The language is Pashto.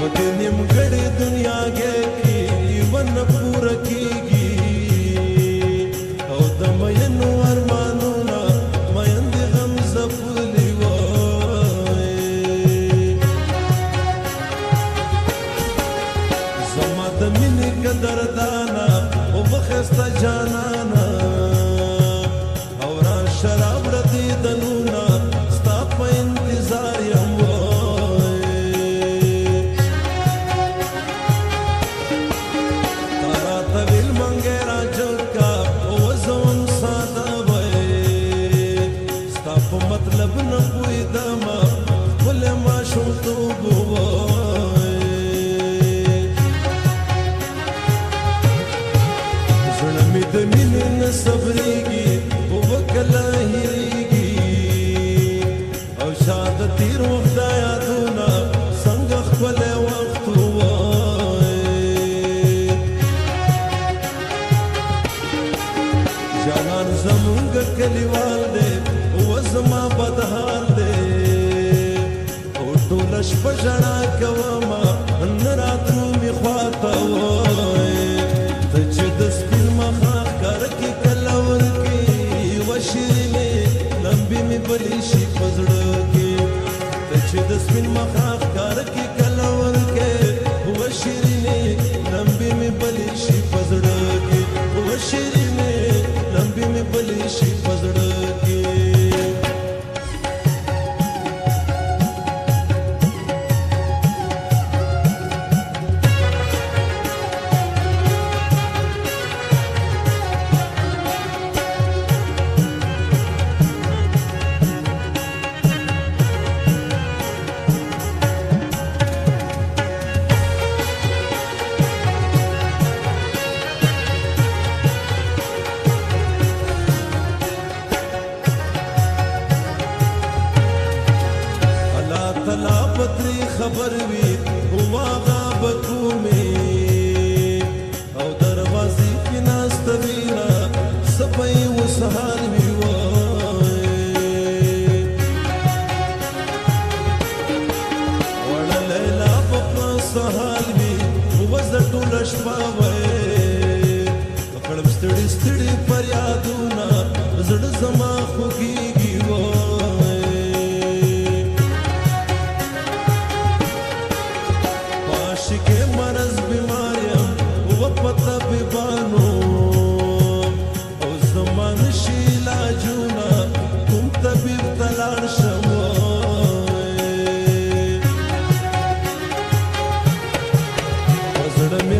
پدې نیمګړې دنیا کې ون پوره کېږي او د مینو ارمانونه میندې غم ځپلي وای زما د مینې قدردانه او ښایسته جانانه او راشه راوړه دې دنونه ستا په انتظار یم مطلب نه پوهېدم ښکلی ماشومتوب وای زړه مې د مینې نه صبرېږي وکله هېرېږي او شاید تېر وخت دا یادونه څنګه ښکلی وخت وای جانان زمونږ کلیوال دی زما بدحال دی او ټوله شپه ژړا کومه نه راتلو مې خواته وای ته چې د سپین مخه ښکار کې کله ورکې یوه شیرینې لمبې مې بلې شي په زړه کې ته چې د سپین مخه ښکار کې کله ورکې یوه شیرینې لمبې مې بلې شي په زړه کې یوه شیرینې لمبې مې بلې شي په زړه کې تلا پتری خبر وی واغا بکومې او دروازې کې ناست وینا سپي وسهار وی وای وړه لیلا په سهار وی وز ټوله شپه وای کړم ستړي ستړي فریادونه زړه زما خوږېږي وای عاشقې مرض بیماریم و په طبیبانو او زما نشي علاجونه کوم طبیب ته لاړ شم وای په زړه مې